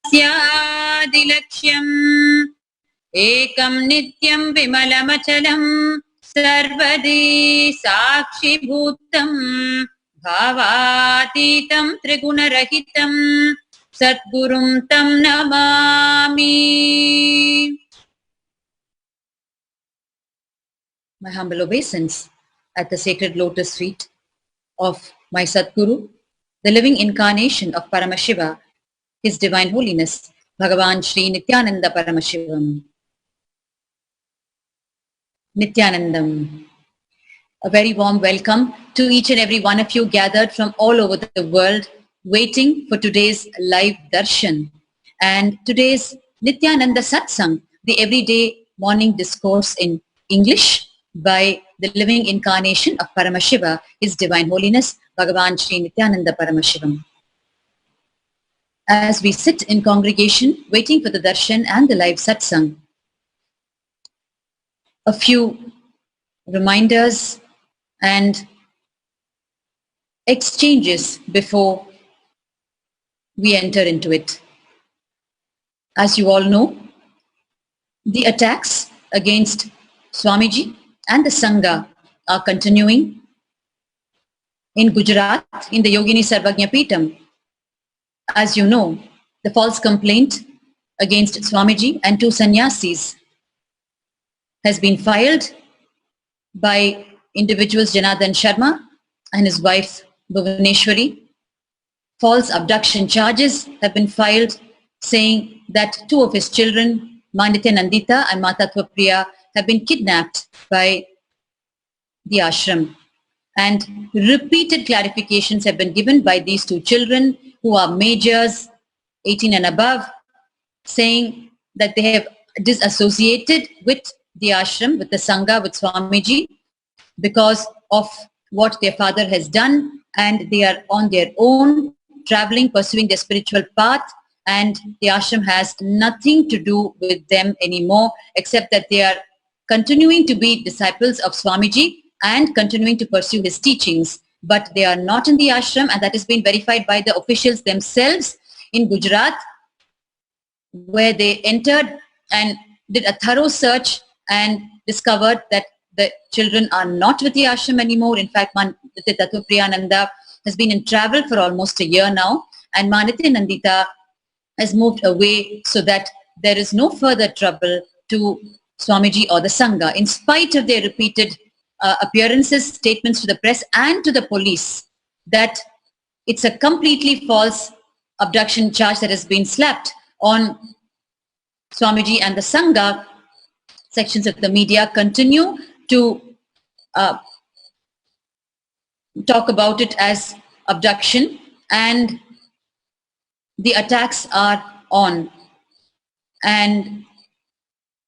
तस्यादिलक्ष्यम् एकं नित्यं विमलमचलं सर्वदी साक्षिभूतं भावातीतं त्रिगुणरहितं सद्गुरुं तं Namami. My humble obeisance at the sacred lotus feet of my Sadguru, the living incarnation of Paramashiva, His Divine Holiness, Bhagavan Shri Nithyananda Paramashivam. Nithyanandam. A very warm welcome to each and every one of you gathered from all over the world, waiting for today's live darshan and today's Nithyananda Satsang, the everyday morning discourse in English by the living incarnation of Paramashiva, His Divine Holiness, Bhagavan Shri Nithyananda Paramashivam. As we sit in congregation waiting for the darshan and the live satsang, a few reminders and exchanges before we enter into it. As you all know, the attacks against Swamiji and the Sangha are continuing in Gujarat, in the Yogini Sarvagnya Peetham. As you know, the false complaint against Swamiji and two sannyasis has been filed by individuals Janardhan Sharma and his wife Bhuvaneshwari. False abduction charges have been filed saying that two of his children, Nithyananda and Mata Priya, have been kidnapped by the ashram. And repeated clarifications have been given by these two children who are majors, 18 and above, saying that they have disassociated with the ashram, with the Sangha, with Swamiji, because of what their father has done, and they are on their own, traveling, pursuing their spiritual path, and the ashram has nothing to do with them anymore, except that they are continuing to be disciples of Swamiji and continuing to pursue his teachings. But they are not in the ashram, and that has been verified by the officials themselves in Gujarat, where they entered and did a thorough search and discovered that the children are not with the ashram anymore. In fact, Nithyananda has been in travel for almost a year now, and Nithyananda has moved away so that there is no further trouble to Swamiji or the Sangha, in spite of their repeated appearances, statements to the press and to the police that it's a completely false abduction charge that has been slapped on Swamiji and the Sangha. Sections of the media continue to talk about it as abduction, and the attacks are on. And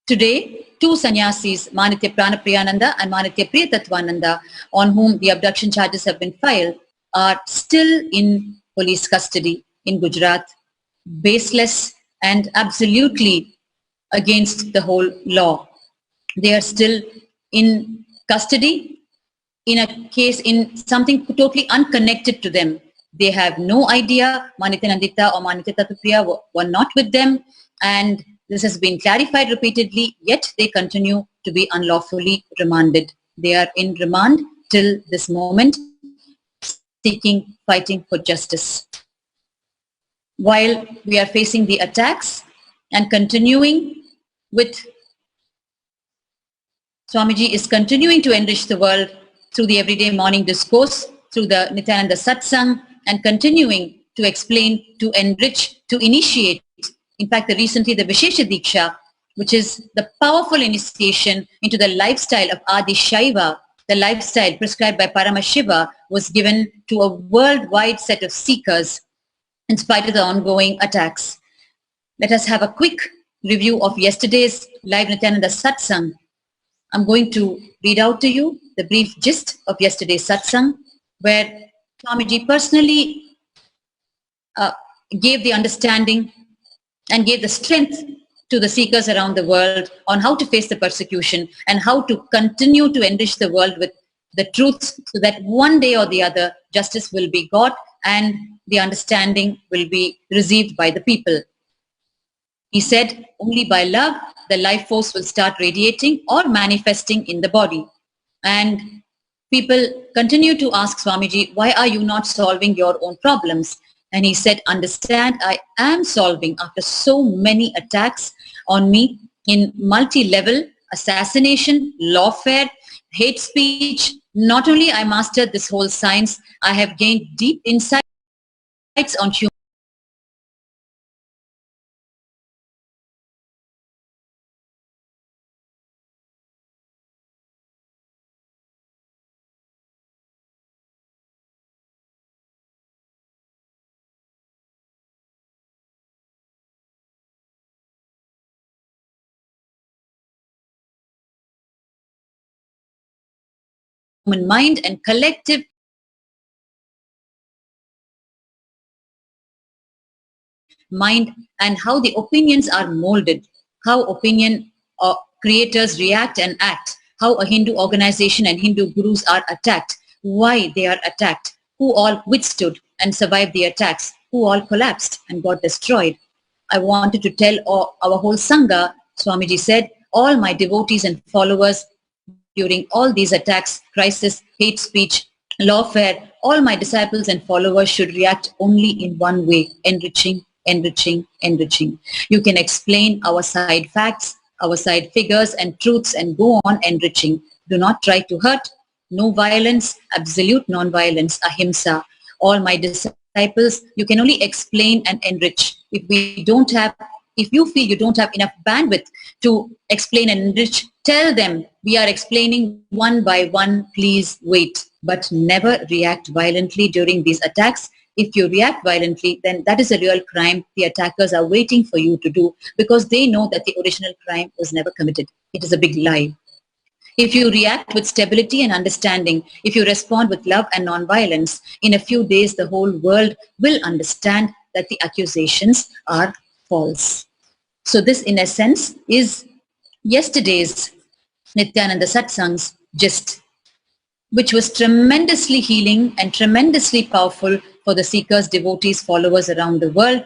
today, two sannyasis, Manitya Pranapriyananda and Manitya Priyatattvananda, on whom the abduction charges have been filed, are still in police custody in Gujarat, baseless and absolutely against the whole law. They are still in custody in a case, in something totally unconnected to them. They have no idea Nithyananda or Manitya Tattvapriya were not with them, and this has been clarified repeatedly, yet they continue to be unlawfully remanded. They are in remand till this moment, fighting for justice. While we are facing the attacks and continuing with Swamiji is continuing to enrich the world through the everyday morning discourse, through the Nithyananda Satsang, and continuing to explain, to enrich, to initiate. In fact, recently the Vishesha Diksha, which is the powerful initiation into the lifestyle of Adi Shaiva, the lifestyle prescribed by Paramashiva, was given to a worldwide set of seekers in spite of the ongoing attacks. Let us have a quick review of yesterday's live Nithyananda Satsang. I'm going to read out to you the brief gist of yesterday's Satsang, where Swamiji personally gave the understanding and gave the strength to the seekers around the world on how to face the persecution and how to continue to enrich the world with the truths, so that one day or the other justice will be got and the understanding will be received by the people. He said, only by love, the life force will start radiating or manifesting in the body. And people continue to ask Swamiji, why are you not solving your own problems? And he said, understand, I am solving after so many attacks on me in multi-level assassination, lawfare, hate speech. Not only I mastered this whole science, I have gained deep insights on human mind and collective mind, and how the opinions are molded, how opinion creators react and act, how a Hindu organization and Hindu gurus are attacked, why they are attacked, who all withstood and survived the attacks, who all collapsed and got destroyed. I wanted to tell our whole Sangha, Swamiji said, all my devotees and followers during all these attacks, crisis, hate speech, lawfare, all my disciples and followers should react only in one way, enriching, enriching, enriching. You can explain our side facts, our side figures and truths and go on enriching. Do not try to hurt. No violence, absolute non-violence, ahimsa. All my disciples, you can only explain and enrich. If you feel you don't have enough bandwidth to explain and enrich, tell them we are explaining one by one, please wait. But never react violently during these attacks. If you react violently, then that is a real crime the attackers are waiting for you to do, because they know that the original crime was never committed. It is a big lie. If you react with stability and understanding, if you respond with love and non-violence, in a few days the whole world will understand that the accusations are false. So this, in essence, is yesterday's Nithyananda Satsang's gist, which was tremendously healing and tremendously powerful for the seekers, devotees, followers around the world.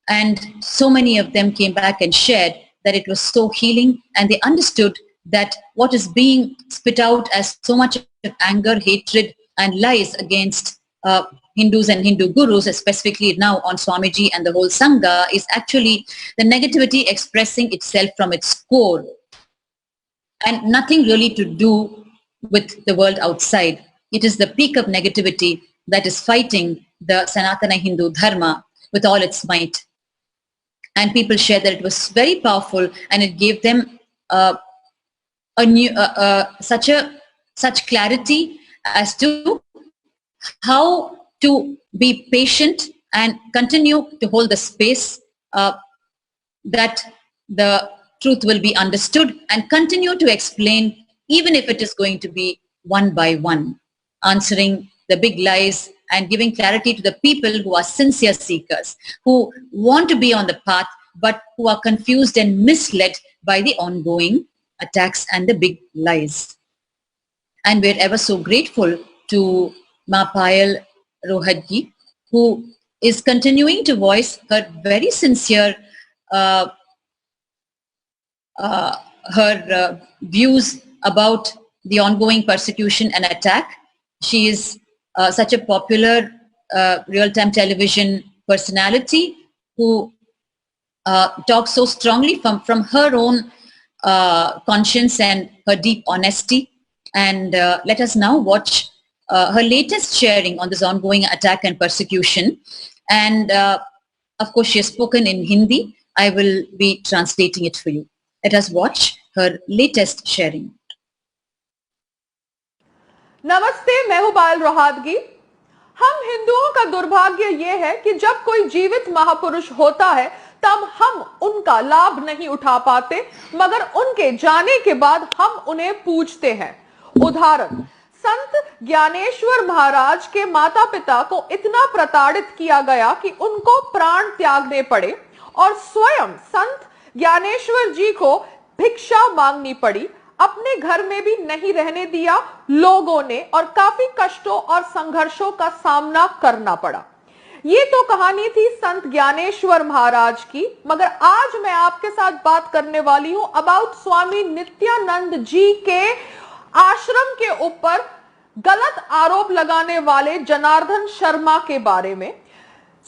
And so many of them came back and shared that it was so healing, and they understood that what is being spit out as so much of anger, hatred, and lies against Hindus and Hindu gurus, specifically now on Swamiji and the whole Sangha, is actually the negativity expressing itself from its core, and nothing really to do with the world outside. It is the peak of negativity that is fighting the Sanatana Hindu Dharma with all its might. And people shared that it was very powerful, and it gave them such clarity as to how to be patient and continue to hold the space that the truth will be understood, and continue to explain, even if it is going to be one by one, answering the big lies and giving clarity to the people who are sincere seekers, who want to be on the path, but who are confused and misled by the ongoing attacks and the big lies. And we're ever so grateful to Ma Payal Rohadgi, who is continuing to voice her very sincere her views about the ongoing persecution and attack. She is such a popular real-time television personality who talks so strongly from her own conscience and her deep honesty. And let us now watch her latest sharing on this ongoing attack and persecution. And of course, she has spoken in Hindi. I will be translating it for you. Let us watch her latest sharing. नमस्ते, मैं हूं पायल रोहातगी। हम हिंदुओं का दुर्भाग्य यह है कि जब कोई जीवित महापुरुष होता है तब हम उनका लाभ नहीं उठा पाते, मगर उनके जाने के बाद हम उन्हें पूजते हैं। उदाहरण, संत ज्ञानेश्वर महाराज के माता पिता को इतना प्रताड़ित किया गया कि उनको प्राण त्यागने पड़े और स्वयं संत ज्ञानेश्वर जी को भिक्षा मांगनी पड़ी। अपने घर में भी नहीं रहने दिया लोगों ने और काफी कष्टों और संघर्षों का सामना करना पड़ा। ये तो कहानी थी संत ज्ञानेश्वर महाराज की, मगर आज मैं आपके साथ बात करने वाली हूं अबाउट स्वामी नित्यानंद जी के आश्रम के ऊपर गलत आरोप लगाने वाले जनार्दन शर्मा के बारे में।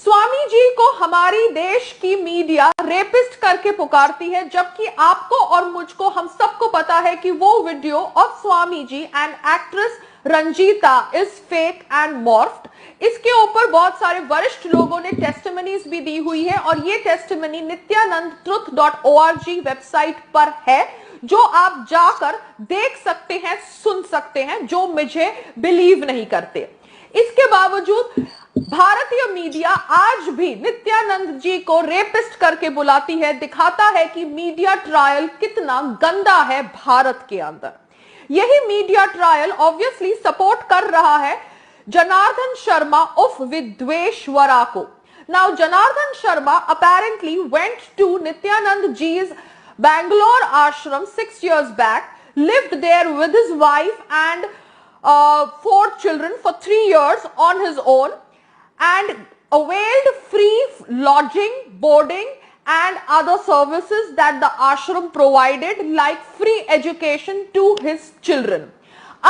स्वामी जी को हमारी देश की मीडिया रेपिस्ट करके पुकारती है, जबकि आपको और मुझको, हम सबको पता है कि वो video of Swami ji and actress Ranjita is fake and morphed. इसके ऊपर बहुत सारे वरिष्ठ लोगों ने टेस्टिमनीज भी दी हुई है और ये टेस्टिमनी nithyanandtruth.org वेबसाइट पर है, जो आप जाकर देख सकते हैं, सुन सकते हैं, जो मुझे बिलीव नहीं करते। इसके बावजूद भारतीय मीडिया आज भी नित्यानंद जी को रेपिस्ट करके बुलाती है, दिखाता है कि मीडिया ट्रायल कितना गंदा है भारत के अंदर। यही मीडिया ट्रायल ऑब्वियसली सपोर्ट कर रहा है जनार्दन शर्मा उर्फ विद्वेश्वरा को। Now Janardan Sharma apparently went to Nithyanand Ji's Bangalore ashram 6 years back, lived there with his wife and 4 children for 3 years on his own, and availed free lodging, boarding and other services that the ashram provided, like free education to his children.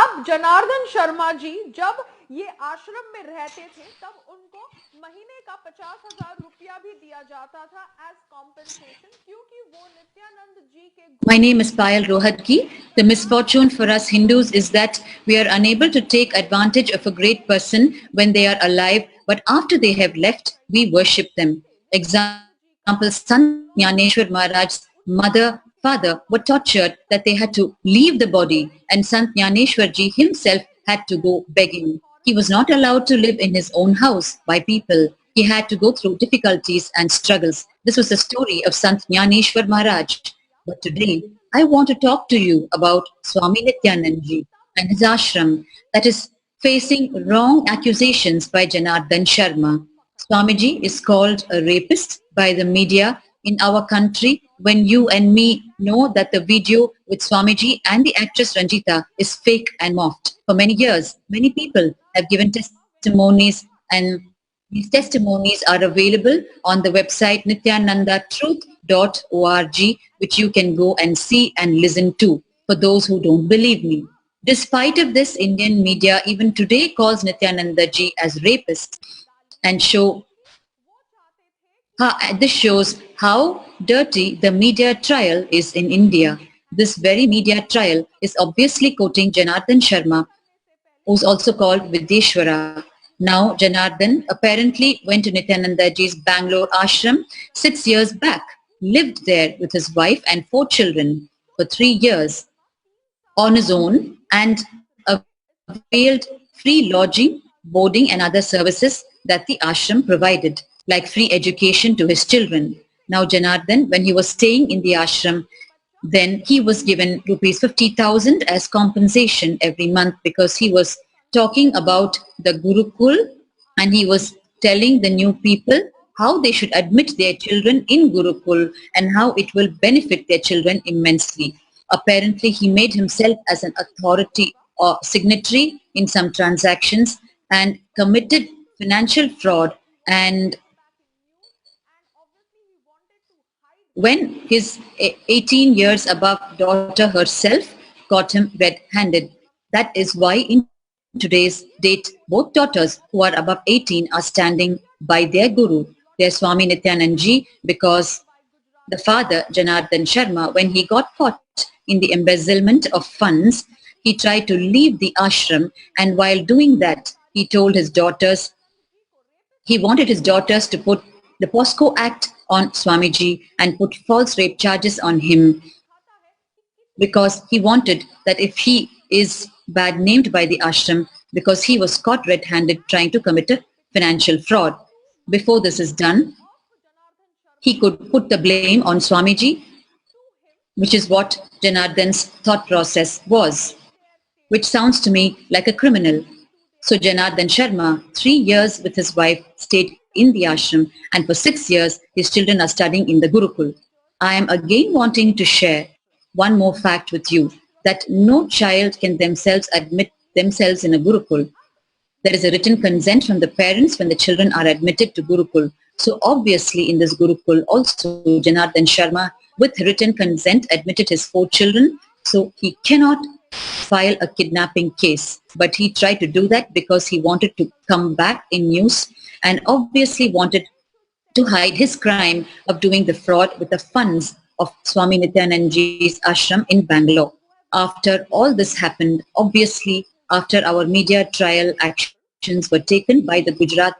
अब जनार्दन शर्मा जी जब ये आश्रम में रहते थे, तब उनको महीने का 50,000 रुपया भी दिया जाता था एज कॉम्पेंसेशन, क्योंकि वो नित्यानंद जी के। My name is Payal Rohadki. The misfortune for us Hindus is that we are unable to take advantage of a great person when they are alive, but after they have left, we worship them. Example, Sant Jnaneshwar Maharaj's mother, father were tortured that they had to leave the body, and Sant Jnaneshwar ji himself had to go begging. He was not allowed to live in his own house by people. He had to go through difficulties and struggles. This was the story of Sant Jnaneshwar Maharaj. But today, I want to talk to you about Swami Nithyanand ji and his ashram that is facing wrong accusations by Janardhan Sharma. Swamiji is called a rapist by the media in our country, when you and me know that the video with Swamiji and the actress Ranjita is fake and morphed. For many years, many people have given testimonies, and these testimonies are available on the website nithyanandtruth.org, which you can go and see and listen to, for those who don't believe me. Despite of this, Indian media even today calls Nithyananda ji as rapist and this shows how dirty the media trial is in India. This very media trial is obviously quoting Janardhan Sharma, who's also called Vidyeshwara. Now, Janardhan apparently went to Nithyananda ji's Bangalore ashram 6 years back, lived there with his wife and 4 children for 3 years on his own, and availed free lodging, boarding and other services that the ashram provided, like free education to his children. Now Janardhan, when he was staying in the ashram, then he was given rupees 50,000 as compensation every month, because he was talking about the Gurukul, and he was telling the new people how they should admit their children in Gurukul and how it will benefit their children immensely. Apparently, he made himself as an authority or signatory in some transactions and committed financial fraud, and when his 18 years above daughter herself caught him red-handed. That is why in today's date, both daughters who are above 18 are standing by their guru, their Swami Nithyanand ji, because the father, Janardhan Sharma, when he got caught in the embezzlement of funds, he tried to leave the ashram, and while doing that, he told his daughters, he wanted his daughters to put the POSCO Act on Swamiji and put false rape charges on him, because he wanted that if he is bad named by the ashram because he was caught red-handed trying to commit a financial fraud. Before this is done, he could put the blame on Swamiji, which is what Janardhan's thought process was, which sounds to me like a criminal. So Janardhan Sharma, 3 years with his wife, stayed in the ashram, and for 6 years his children are studying in the Gurukul. I am again wanting to share one more fact with you, that no child can themselves admit themselves in a Gurukul. there is a written consent from the parents when the children are admitted to Gurukul. So obviously in this Gurukul also Janardhan Sharma with written consent admitted his 4 children. So he cannot file a kidnapping case. But he tried to do that because he wanted to come back in news and obviously wanted to hide his crime of doing the fraud with the funds of Swami Nithyanandaji's ashram in Bangalore. After all this happened, obviously after our media trial actions were taken by the Gujarat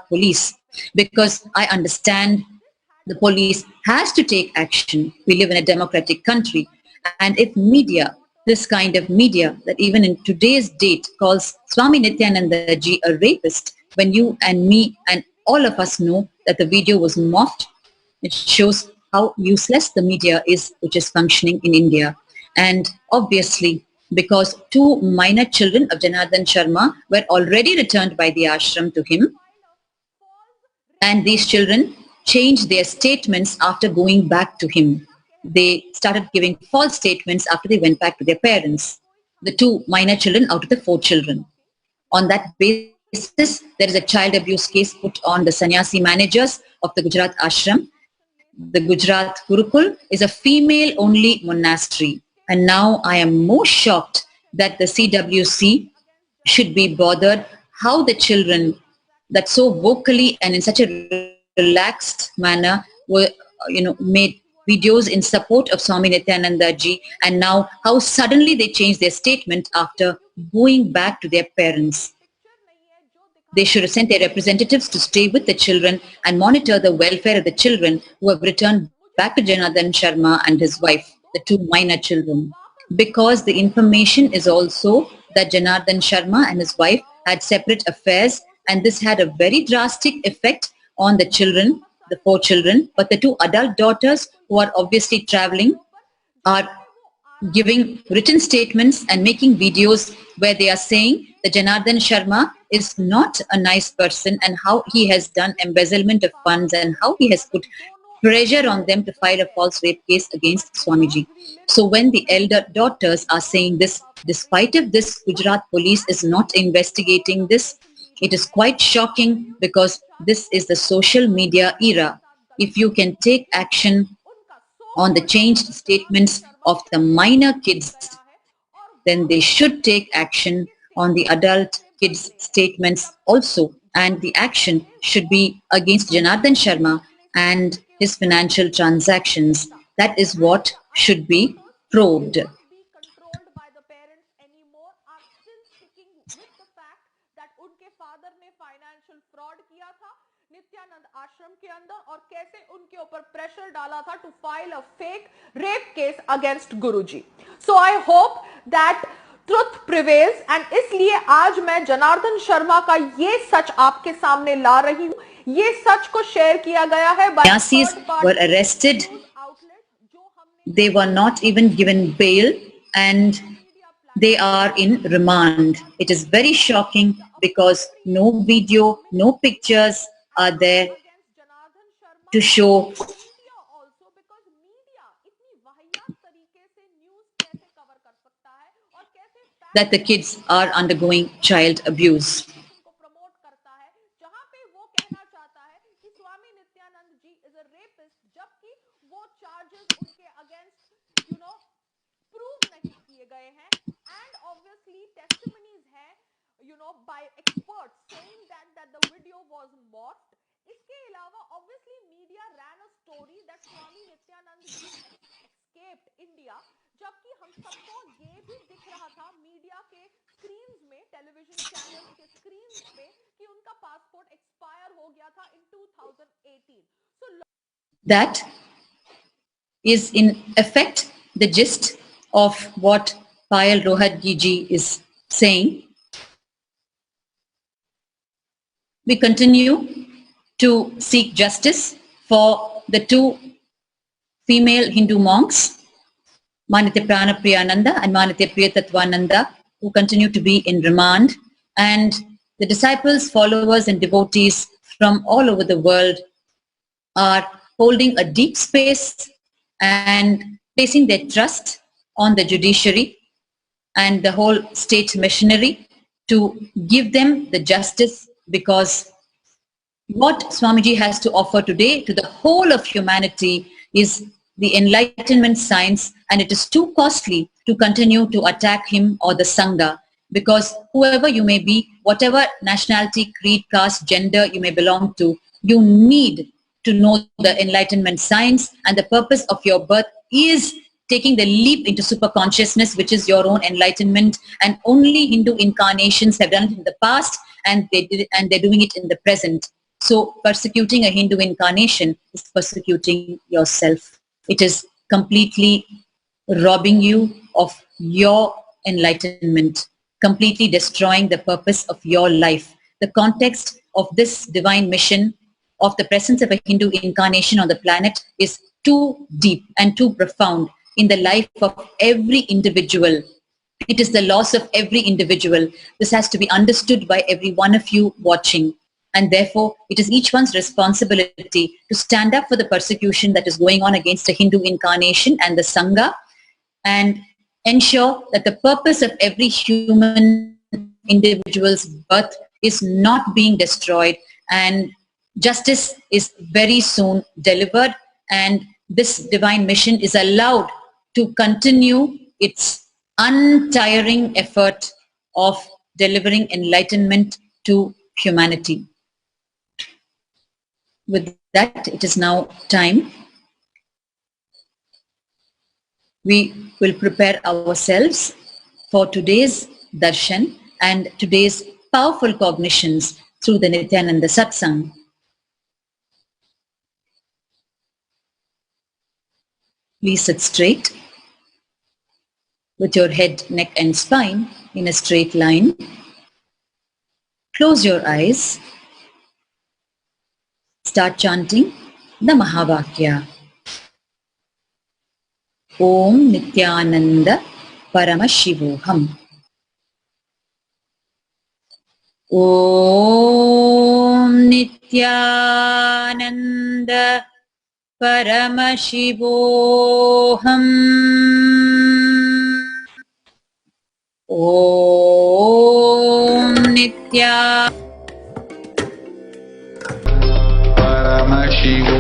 police, because I understand the police has to take action. We live in a democratic country. And if media, this kind of media that even in today's date calls Swami Nithyananda ji a rapist, when you and me and all of us know that the video was morphed, it shows how useless the media is which is functioning in India. And obviously, because 2 minor children of Janardhan Sharma were already returned by the ashram to him, and these children changed their statements after going back to him. They started giving false statements after they went back to their parents. The 2 minor children out of the 4 children. On that basis, there is a child abuse case put on the sannyasi managers of the Gujarat ashram. The Gujarat Gurukul is a female-only monastery. And now I am more shocked that the CWC should be bothered how the children that so vocally and in such a relaxed manner were, made videos in support of Swami Nithyananda ji, and now how suddenly they changed their statement after going back to their parents. They should have sent their representatives to stay with the children and monitor the welfare of the children who have returned back to Janardhan Sharma and his wife, the 2 minor children. Because the information is also that Janardhan Sharma and his wife had separate affairs, and this had a very drastic effect on the children, the 4 children, but the 2 adult daughters who are obviously traveling are giving written statements and making videos where they are saying that Janardhan Sharma is not a nice person and how he has done embezzlement of funds and how he has put pressure on them to file a false rape case against Swamiji. So when the elder daughters are saying this, despite of this, Gujarat police is not investigating this, it is quite shocking because this is the social media era. If you can take action on the changed statements of the minor kids, then they should take action on the adult kids' statements also. And the action should be against Janardhan Sharma and his financial transactions. That is what should be probed. Nityanand आश्रम के अंदर और कैसे उनके ऊपर pressure डाला था to file a fake rape case against Guruji. So I hope that truth prevails and इसलिए आज मैं जनार्दन शर्मा का ये सच आपके सामने ला रही हूँ. ये सच को शेयर किया गया है. Sanyasis were arrested. They were not even given bail and they are in remand. It is very shocking because no video, no pictures are there to show that the kids are undergoing child abuse. By experts saying that the video was morphed. इसके अलावा obviously media ran a story that Swami Nithyanand ji escaped India, जबकि हम सबको ये भी दिख रहा था मीडिया के स्क्रीन्स में, टेलीविजन चैनल्स के स्क्रीन्स पे कि उनका पासपोर्ट एक्सपायर हो गया था in 2018. So that is in effect the gist of what Payal Rohatgi ji is saying. We continue to seek justice for the 2 female Hindu monks, Manitya Prana Priyananda and Manitya Priya Tattvananda, who continue to be in remand, and the disciples, followers and devotees from all over the world are holding a deep space and placing their trust on the judiciary and the whole state machinery to give them the justice, because what Swamiji has to offer today to the whole of humanity is the enlightenment science, and it is too costly to continue to attack him or the Sangha, because whoever you may be, whatever nationality, creed, caste, gender you may belong to, you need to know the enlightenment science, and the purpose of your birth is taking the leap into super consciousness, which is your own enlightenment. And only Hindu incarnations have done it in the past, and they're doing it in the present. So persecuting a Hindu incarnation is persecuting yourself. It is completely robbing you of your enlightenment, completely destroying the purpose of your life. The context of this divine mission of the presence of a Hindu incarnation on the planet is too deep and too profound in the life of every individual. It is the loss of every individual. This has to be understood by every one of you watching. And therefore, it is each one's responsibility to stand up for the persecution that is going on against a Hindu incarnation and the Sangha, and ensure that the purpose of every human individual's birth is not being destroyed, and justice is very soon delivered, and this divine mission is allowed to continue its untiring effort of delivering enlightenment to humanity. With that, it is now time. We will prepare ourselves for today's darshan and today's powerful cognitions through the Nithyananda Satsang. Please sit straight with your head, neck and spine in a straight line. Close your eyes. Start chanting the Mahavakya. Om Nithyananda Paramashivoham. Om Nithyananda Paramashivoham. Om Nithyananda Paramashiva.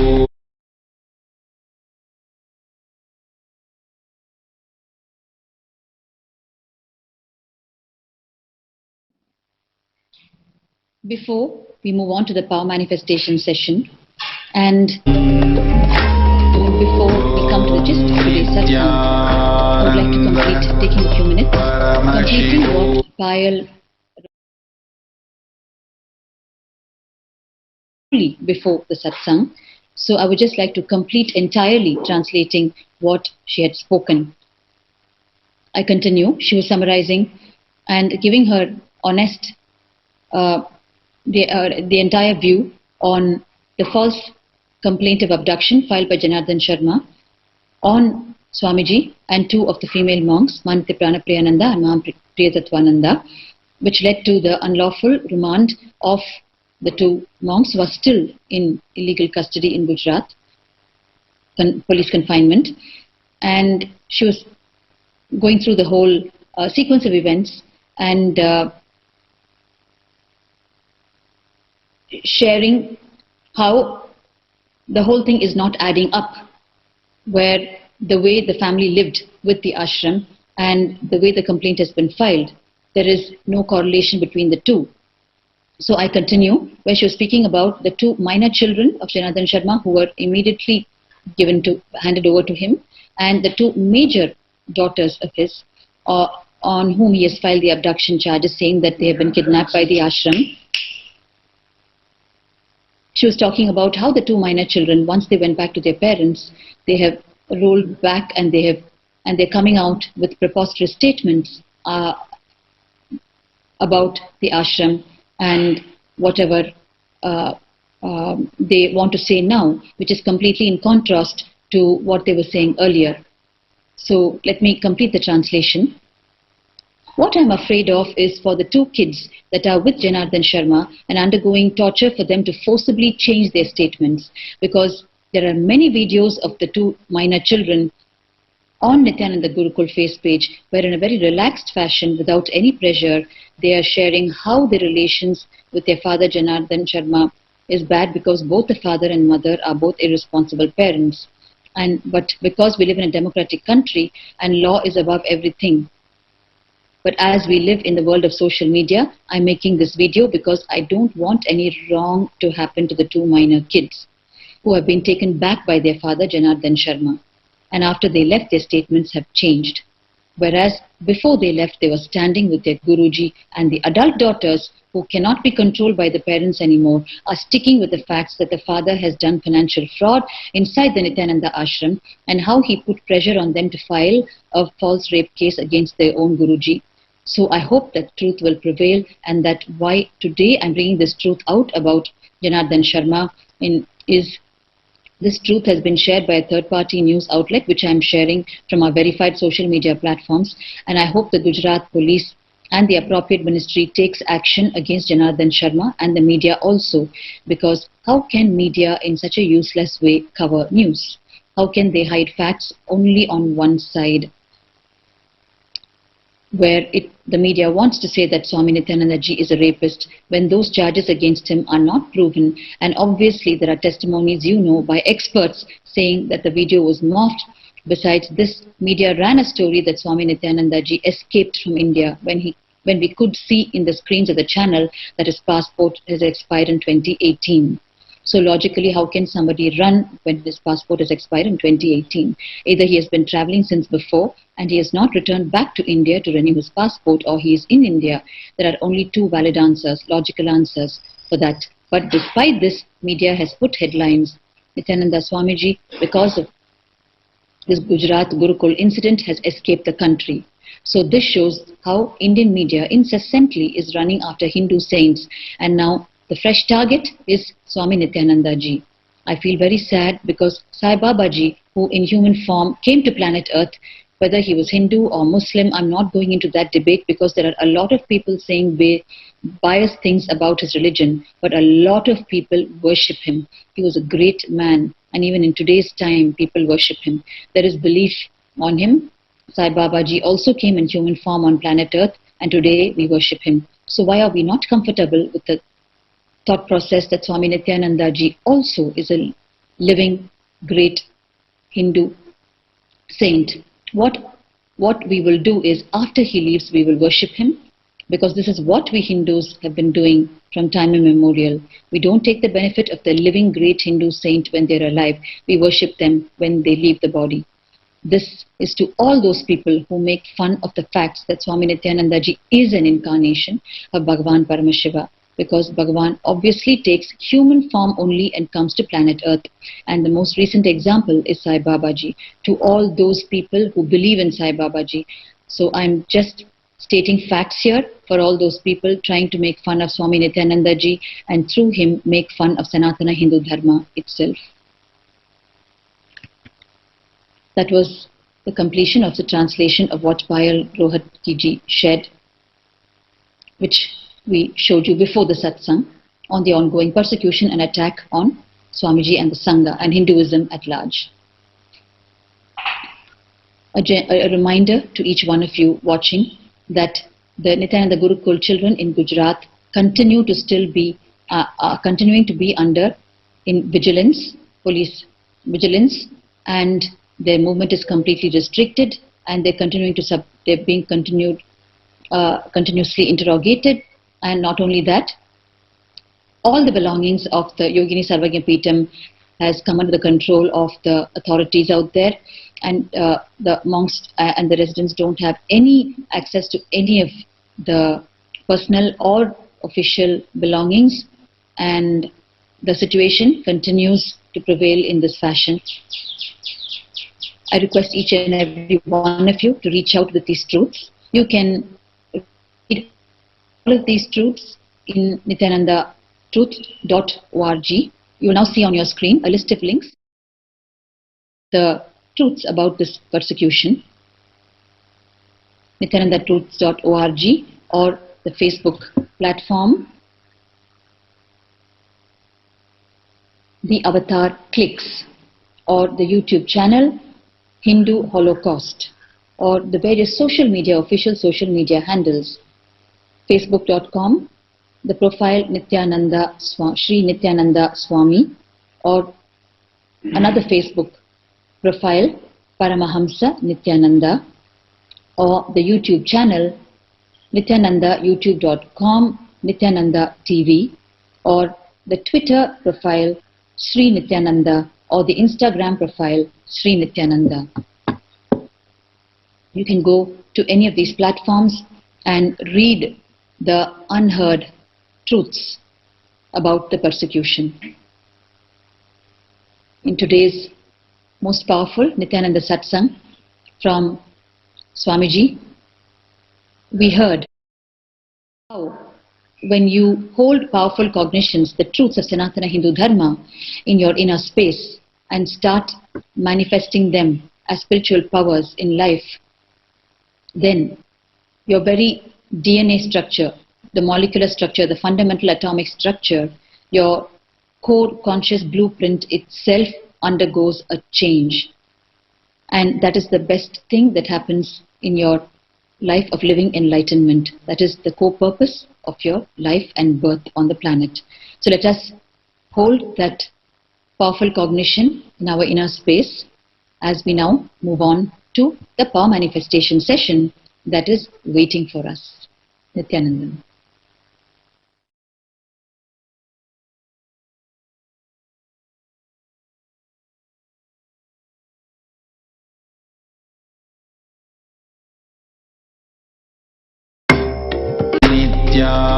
Before we move on to the power manifestation session, and before we come to the gist of today's satsang, I would like to complete, taking a few minutes, completing what Payal before the satsang. So I would just like to complete entirely translating what she had spoken. I continue. She was summarizing and giving her honest the entire view on the false complaint of abduction filed by Janardhan Sharma on Swamiji and two of the female monks, Manitya Pranapriyananda and Mahapriyatvatvananda, which led to the unlawful remand of the two monks who are still in illegal custody in Gujarat, police confinement. And she was going through the whole sequence of events and sharing how the whole thing is not adding up, where the way the family lived with the ashram and the way the complaint has been filed, there is no correlation between the two. So I continue, where she was speaking about the two minor children of Janardhan Sharma who were immediately handed over to him, and the two major daughters of his on whom he has filed the abduction charges, saying that they have been kidnapped by the ashram. She was talking about how the two minor children, once they went back to their parents, they have rolled back and they're coming out with preposterous statements about the ashram and whatever they want to say now, which is completely in contrast to what they were saying earlier. So let me complete the translation. What I'm afraid of is for the two kids that are with Janardhan Sharma and undergoing torture, for them to forcibly change their statements, because there are many videos of the two minor children on Nithyananda Gurukul face page, where in a very relaxed fashion, without any pressure, they are sharing how their relations with their father Janardhan Sharma is bad because both the father and mother are both irresponsible parents. But because we live in a democratic country and law is above everything. But as we live in the world of social media, I'm making this video because I don't want any wrong to happen to the two minor kids who have been taken back by their father Janardhan Sharma. And after they left, their statements have changed. Whereas before they left, they were standing with their Guruji, and the adult daughters who cannot be controlled by the parents anymore are sticking with the facts that the father has done financial fraud inside the Nithyananda ashram and how he put pressure on them to file a false rape case against their own Guruji. So I hope that truth will prevail, and that why today I'm bringing this truth out about Janardhan Sharma is this truth has been shared by a third-party news outlet, which I am sharing from our verified social media platforms. And I hope the Gujarat police and the appropriate ministry takes action against Janardhan Sharma and the media also. Because how can media in such a useless way cover news? How can they hide facts only on one side? Where the media wants to say that Swami Nithyananda Ji is a rapist when those charges against him are not proven, and obviously there are testimonies by experts saying that the video was morphed. Besides this, media ran a story that Swami Nithyananda Ji escaped from India when we could see in the screens of the channel that his passport has expired in 2018. So logically, how can somebody run when his passport has expired in 2018? Either he has been traveling since before and he has not returned back to India to renew his passport, or he is in India. There are only two valid answers, logical answers for that. But despite this, media has put headlines. Nithyananda Swamiji, because of this Gujarat Gurukul incident, has escaped the country. So this shows how Indian media incessantly is running after Hindu saints, and now the fresh target is Swami Nithyananda Ji. I feel very sad because Sai Baba Ji, who in human form came to planet Earth, whether he was Hindu or Muslim, I'm not going into that debate because there are a lot of people saying biased things about his religion, but a lot of people worship him. He was a great man, and even in today's time, people worship him. There is belief on him. Sai Baba Ji also came in human form on planet Earth, and today we worship him. So why are we not comfortable with the thought process that Swami Nithyananda Ji also is a living great Hindu saint? What we will do is, after he leaves, we will worship him, because this is what we Hindus have been doing from time immemorial. We don't take the benefit of the living great Hindu saint when they're alive. We worship them when they leave the body. This is to all those people who make fun of the facts that Swami Nithyananda Ji is an incarnation of Bhagavan Paramashiva, because Bhagavan obviously takes human form only and comes to planet Earth. And the most recent example is Sai Baba Ji. To all those people who believe in Sai Baba Ji. So I'm just stating facts here for all those people trying to make fun of Swami Nithyananda Ji and through him make fun of Sanatana Hindu Dharma itself. That was the completion of the translation of what Payal Rohatgi Ji shared, which we showed you before the satsang, on the ongoing persecution and attack on Swamiji and the Sangha and Hinduism at large. A reminder to each one of you watching that the Nithyananda Gurukul children in Gujarat continue to still be continuing to be under vigilance, police vigilance, and their movement is completely restricted, and they're being continuously interrogated. And not only that, all the belongings of the Yogini Sarvagya Peetham has come under the control of the authorities out there, and the monks and the residents don't have any access to any of the personal or official belongings, and the situation continues to prevail in this fashion. I request each and every one of you to reach out with these truths. You can read all of these truths in nithyanandatruth.org. You will now see on your screen a list of links, the truths about this persecution, nithyanandatruth.org, or the Facebook platform, the Avatar Clicks, or the YouTube channel, Hindu Holocaust, or the various social media, official social media handles. Facebook.com, the profile Sri Nithyananda Swami, or another Facebook profile Paramahamsa Nithyananda, or the YouTube channel Nithyananda, youtube.com, Nithyananda TV, or the Twitter profile Sri Nithyananda, or the Instagram profile Sri Nithyananda. You can go to any of these platforms and read the unheard truths about the persecution. In today's most powerful Nithyananda Satsang from Swamiji, we heard how when you hold powerful cognitions, the truths of Sanatana Hindu Dharma in your inner space and start manifesting them as spiritual powers in life, then your very DNA structure, the molecular structure, the fundamental atomic structure, your core conscious blueprint itself undergoes a change. And that is the best thing that happens in your life of living enlightenment. That is the core purpose of your life and birth on the planet. So let us hold that powerful cognition in our inner space as we now move on to the power manifestation session that is waiting for us. Nithyanandam.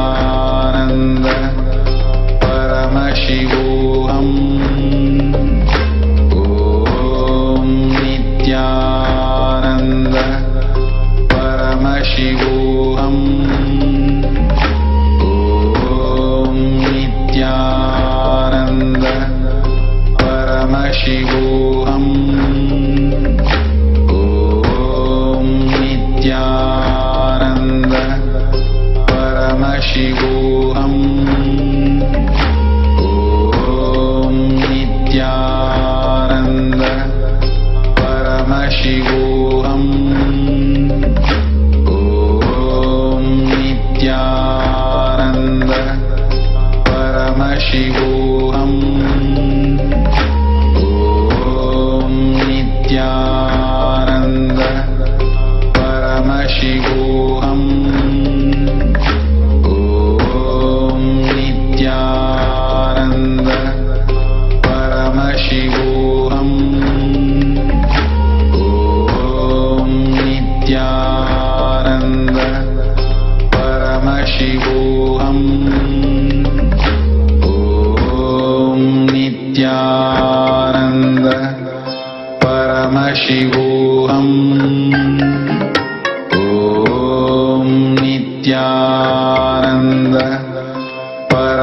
Nithyananda Paramashivam Om Nithyananda Paramashivam Om Nithyananda Paramashivam Om Nithyananda Paramashivam Om Nithyananda Paramashivam Om Nithyananda Paramashivam Om Nithyananda Paramashivam Om Nithyananda Paramashivam Om Nithyananda Paramashivam Om Nithyananda Paramashivam Om Nithyananda Paramashivam Om Nithyananda Paramashivam Om Nithyananda Paramashivam Om Nithyananda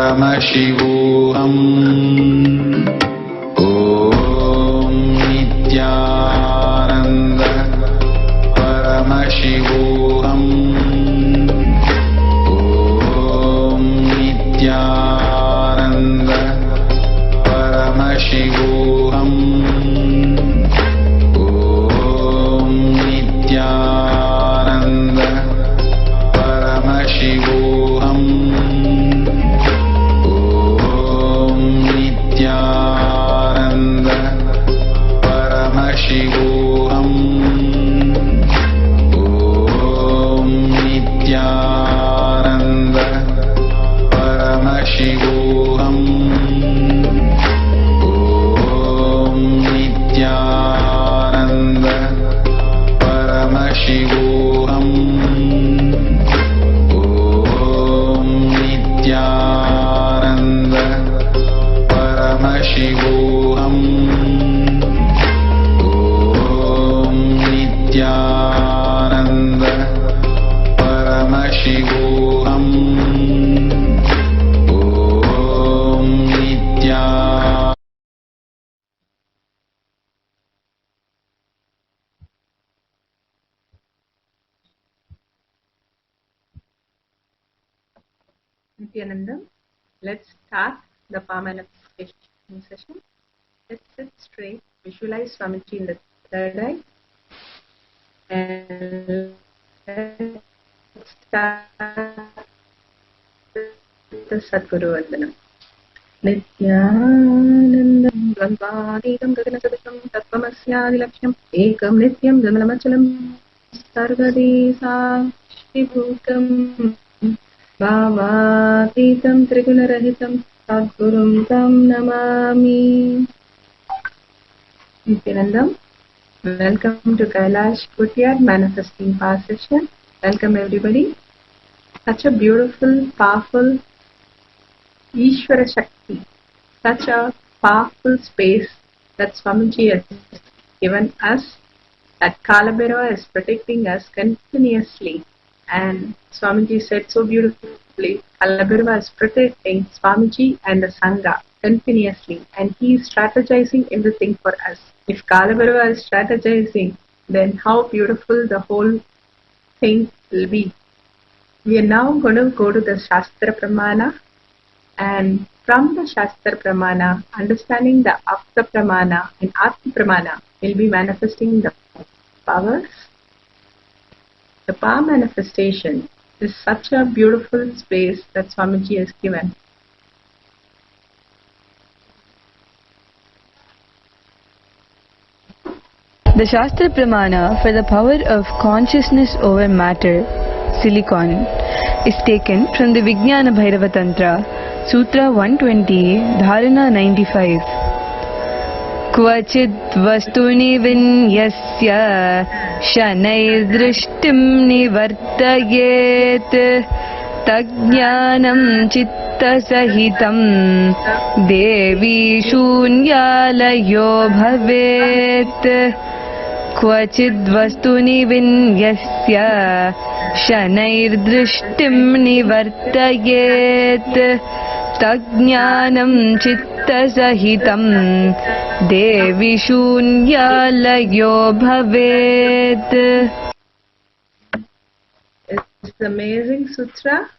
Paramashivam Om Nithyananda Paramashivam Om Nithyananda Paramashivam Om Nithyananda Paramashivam Om Nithyananda Paramashivam Om Nithyananda Paramashivam Om Nithyananda Nithyanandam, let's start the power manifestation session. Let's sit straight, visualize Swamiji in the third eye. And let's start with the Sadguru Vandanam. Nithyanandam dvandvadikam gaganasadatam tattvamasyaadilaksham ekam nityam jamalachalam sarvadi sakshibhutam bhavatitam trigunarahitam sadgurum tam namami. Nithyanandam, welcome to Kailash Courtyard Manifesting Power Session. Welcome everybody. Such a beautiful, powerful Ishvara Shakti, such a powerful space that Swamiji has given us, that Kalabhairava is protecting us continuously. And Swamiji said so beautifully, Kalabhairava is protecting Swamiji and the Sangha continuously, and he is strategizing everything for us. If Kalabhairava is strategizing, then how beautiful the whole thing will be. We are now going to go to the Shastra Pramana, and from the Shastra Pramana, understanding the Apta Pramana and Atma Pramana, will be manifesting the powers. The power manifestation is such a beautiful space that Swamiji has given. The Shastra Pramana for the power of consciousness over matter, silicon, is taken from the Vijnana Bhairava Tantra, Sutra 120, Dharana 95. Kvachid vastuni vinyasya shanai drishtim nivartayet tajnanam chitta sahitam devi shunyalayo bhavet. Kvachid vastuni vinyasya shanair drishtim nivartayet tajnanam chitta sahitam devi shunyalayo bhavet. It's an amazing sutra.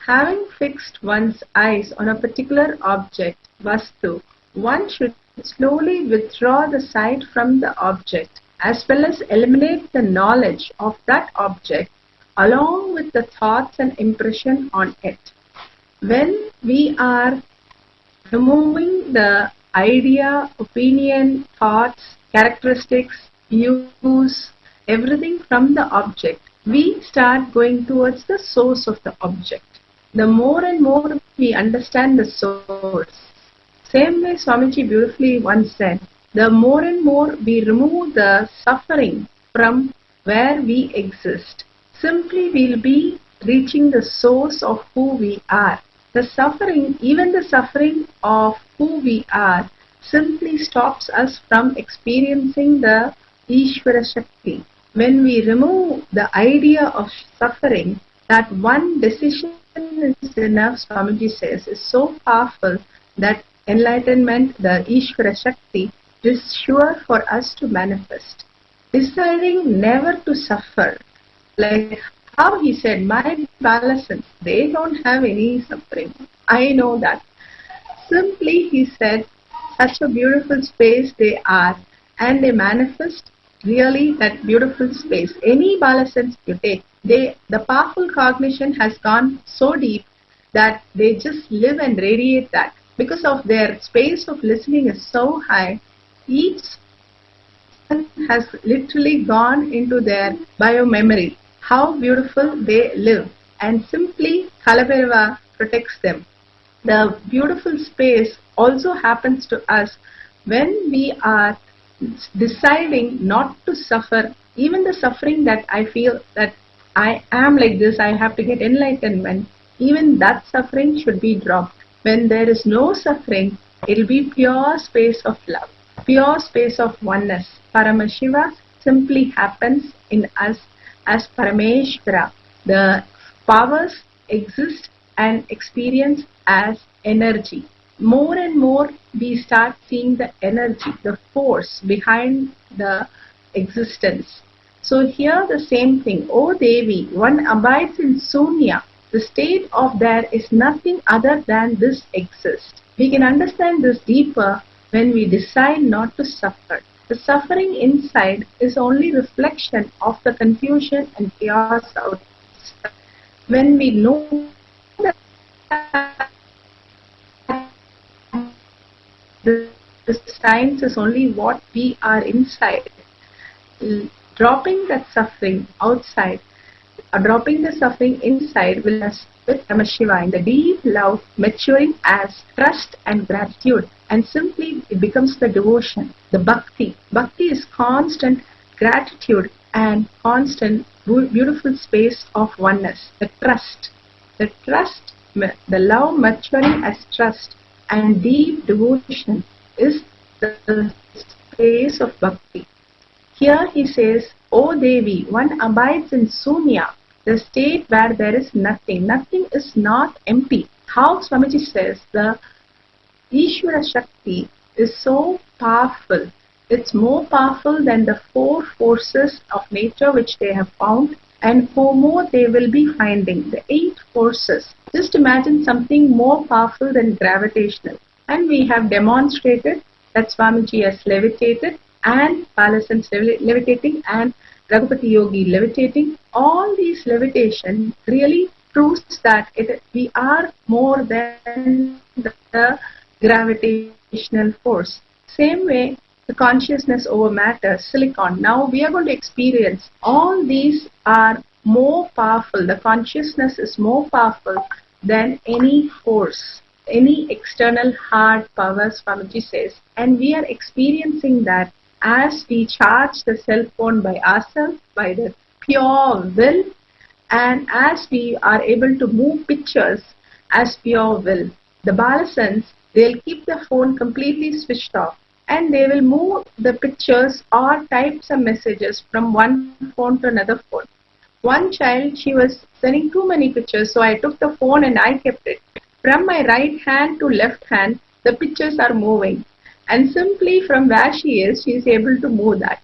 Having fixed one's eyes on a particular object, vastu, one should slowly withdraw the sight from the object, as well as eliminate the knowledge of that object along with the thoughts and impression on it. When we are removing the idea, opinion, thoughts, characteristics, views, everything from the object, we start going towards the source of the object. The more and more we understand the source, same way Swamiji beautifully once said, the more and more we remove the suffering from where we exist, simply we'll be reaching the source of who we are. The suffering, even the suffering of who we are, simply stops us from experiencing the Ishvara Shakti. When we remove the idea of suffering, that one decision is enough, Swamiji says, is so powerful that enlightenment, the Ishvara Shakti, is sure for us to manifest. Deciding never to suffer, like how he said, my Kailasians, they don't have any suffering. I know that. Simply he said, such a beautiful space they are, and they manifest really that beautiful space. Any Kailasians you take, the powerful cognition has gone so deep that they just live and radiate that. Because of their space of listening is so high, each has literally gone into their bio-memory. How beautiful they live, and simply Kalabhairava protects them. The beautiful space also happens to us when we are deciding not to suffer, even the suffering that I feel that I am like this, I have to get enlightenment, even that suffering should be dropped. When there is no suffering, it will be pure space of love, pure space of oneness. Paramashiva simply happens in us as Parameshvara. The powers exist and experience as energy. More and more we start seeing the energy, the force behind the existence. So here the same thing. O Devi, one abides in Sunya. The state of there is nothing other than this exists. We can understand this deeper when we decide not to suffer. The suffering inside is only reflection of the confusion and chaos outside. When we know that the science is only what we are inside, dropping that suffering outside, dropping the suffering inside will us with Paramashiva in the deep love maturing as trust and gratitude, and simply it becomes the devotion, the bhakti. Bhakti is constant gratitude and constant beautiful space of oneness. The trust, the love maturing as trust and deep devotion is the space of bhakti. Here he says, O Devi, one abides in Sunya, the state where there is nothing. Nothing is not empty. How Swamiji says, the Ishvara Shakti is so powerful. It's more powerful than the 4 forces of nature which they have found, and 4 more they will be finding, the 8 forces. Just imagine something more powerful than gravitational. And we have demonstrated that Swamiji has levitated, and Kailasians levitating, and Raghupati Yogi levitating. All these levitation really proves that we are more than the gravitational force. Same way, the consciousness over matter, silicon. Now we are going to experience all these are more powerful. The consciousness is more powerful than any force, any external hard power, Swamiji says. And we are experiencing that as we charge the cell phone by ourselves, by the pure will, and as we are able to move pictures as pure will. The Balasans, they'll keep the phone completely switched off, and they will move the pictures or type some messages from one phone to another phone. One child, she was sending too many pictures, so I took the phone and I kept it. From my right hand to left hand, the pictures are moving. And simply from where she is able to move that.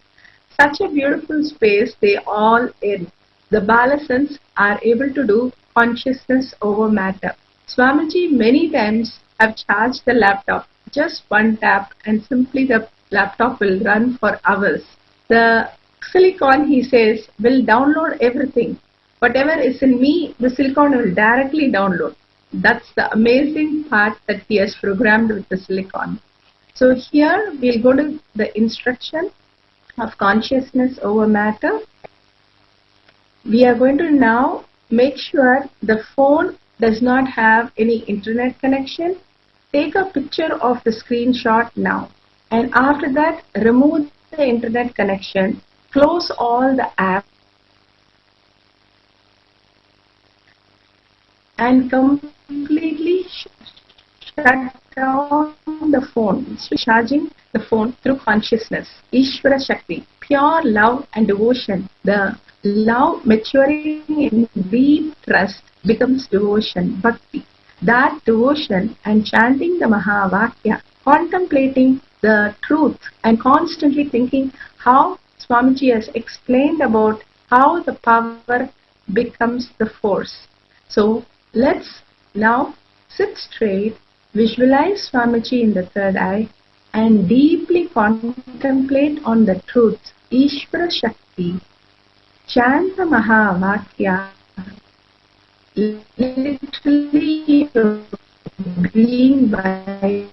Such a beautiful space they all in. The Balasans are able to do consciousness over matter. Swamiji many times have charged the laptop. Just one tap and simply the laptop will run for hours. The silicon, he says, will download everything. Whatever is in me, the silicon will directly download. That's the amazing part that he has programmed with the silicon. So here we'll go to the instruction of consciousness over matter. We are going to now make sure the phone does not have any internet connection. Take a picture of the screenshot now. And after that, remove the internet connection. Close all the apps. And completely shut down the phone. So charging the phone through consciousness. Ishvara Shakti. Pure love and devotion. The love maturing in deep trust becomes devotion, bhakti. That devotion and chanting the Mahavakya, contemplating the truth and constantly thinking how Swamiji has explained about how the power becomes the force. So let's now sit straight, visualize Swamiji in the third eye and deeply contemplate on the truth, Ishvara Shakti. Chant the Mahavakya. Literally your being vibrates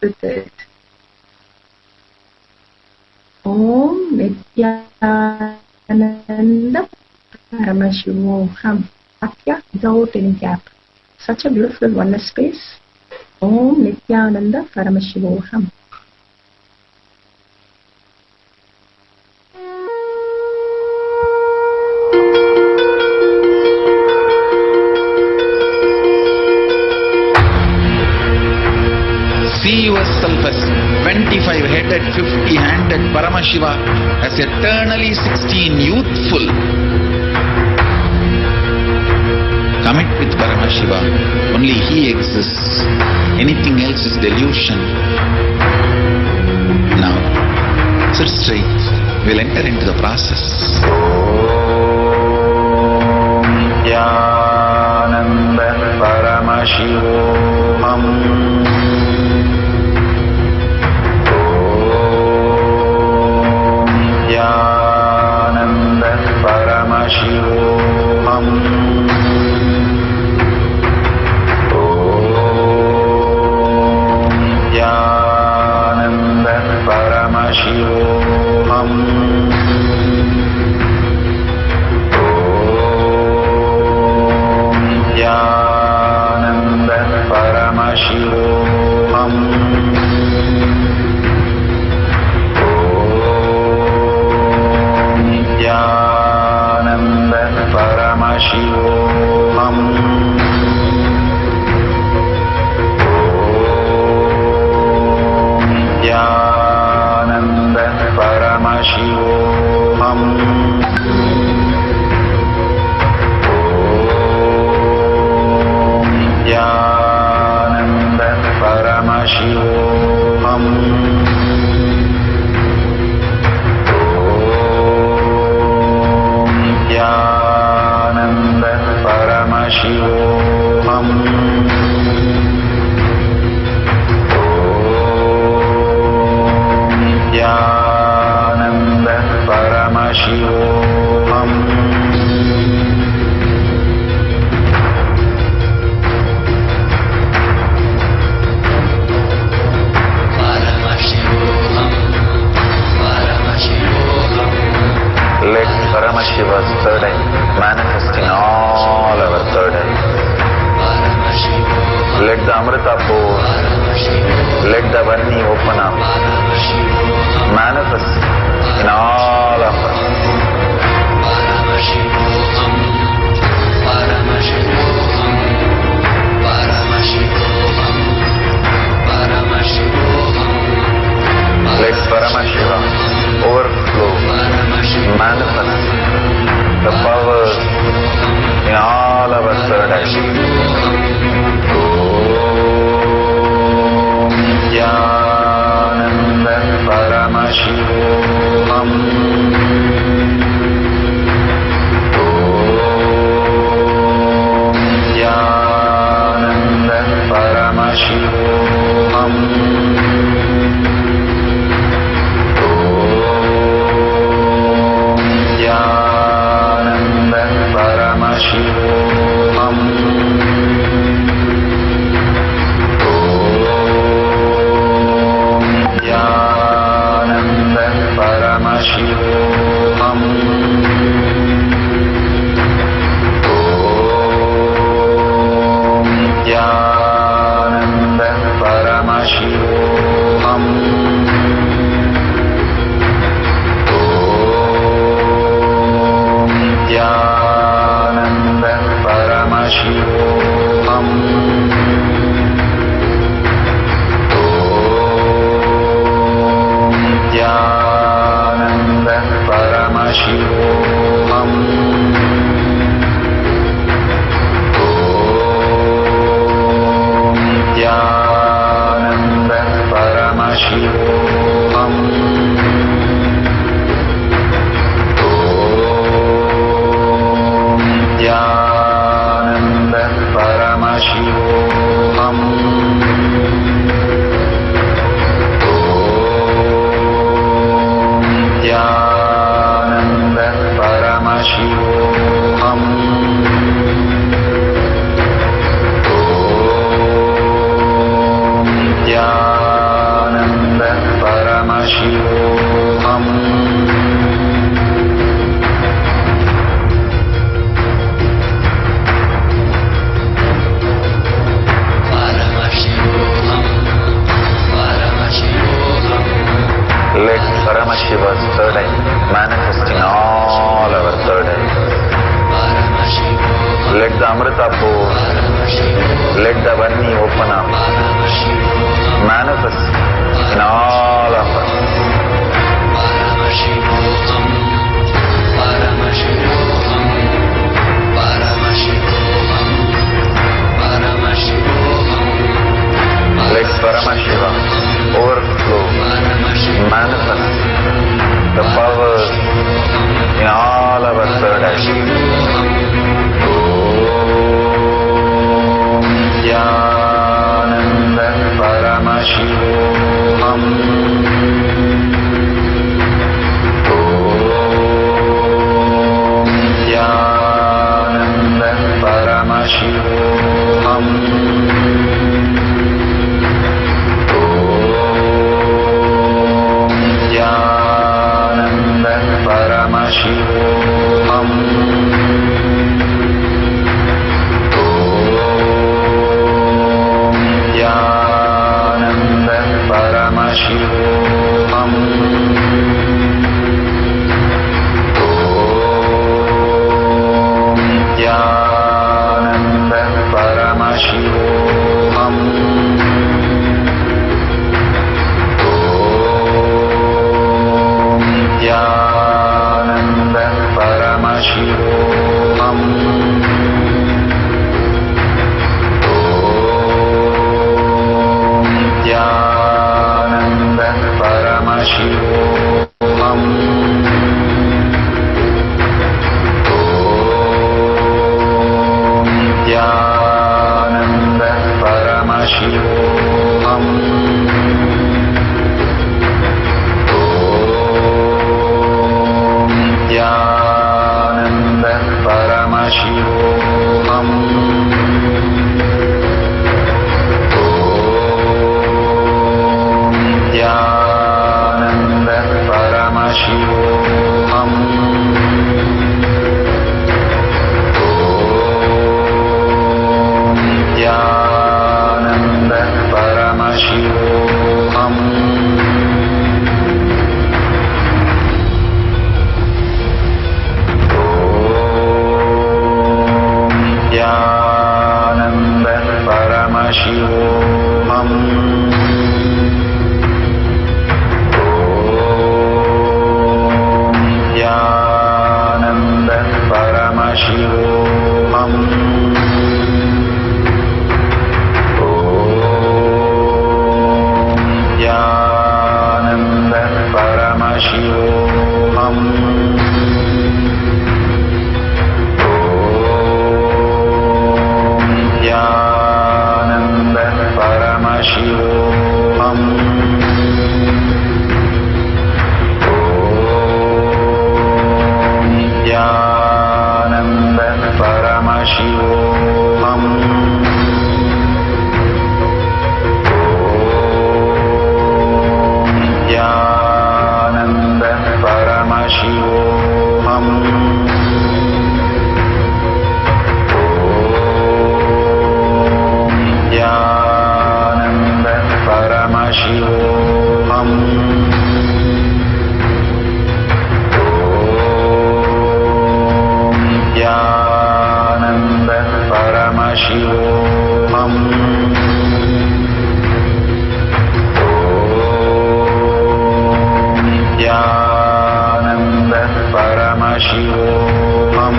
with it. Om Nithyananda Paramashivam. Vakya without any gap. Such a beautiful oneness space. Om Nithyananda Paramashivam. See yourself as 25-headed, 50-handed Paramashiva, as eternally 16, youthful. Commit with Paramashiva. Only He exists. Anything else is delusion. Now, sit straight. We'll enter into the process. Nithyananda Paramashivam. Paramashivam. Nithyananda Paramashivam. Let Paramashiva's third eye manifest in all our third eyes. Let the Amrita pour, let the Vani open up, manifest in all of us. Let Paramashiva overflow, manifest the power in all our third eyes. Om Nithyananda Paramashivam. Om Nithyananda Paramashivam. Paramashivam. Om Nithyananda Paramashivam. Om Nithyananda Paramashivam. Paramashivam. Om Nithyananda Paramashivam. Om Nithyananda Paramashivam. Paramashivam. Om Nithyananda Paramashivam. Om Nithyananda Paramashivam. Let Paramashiva's third eye manifest in all our third eyes. Let the Amrita pour, let the Vani open up, manifest in all of us. Let Paramashiva overflow, manifest the power in all our third eyes. Om Nithyananda Paramashivam. Om Nithyananda Paramashivam. Nithyananda Paramashivam. Om Nithyananda Paramashivam. Om Nithyananda Paramashivam. Nithyananda Paramashivam. Om Nithyananda Paramashivam. Om Paramashivam. Nithyananda Paramashivam. Nithyananda Paramashivam. Nithyananda Paramashivam. Nithyananda Paramashivam. Nithyananda Paramashivam. Nithyananda Paramashivam. Nithyananda Paramashivam. Nithyananda Paramashivam.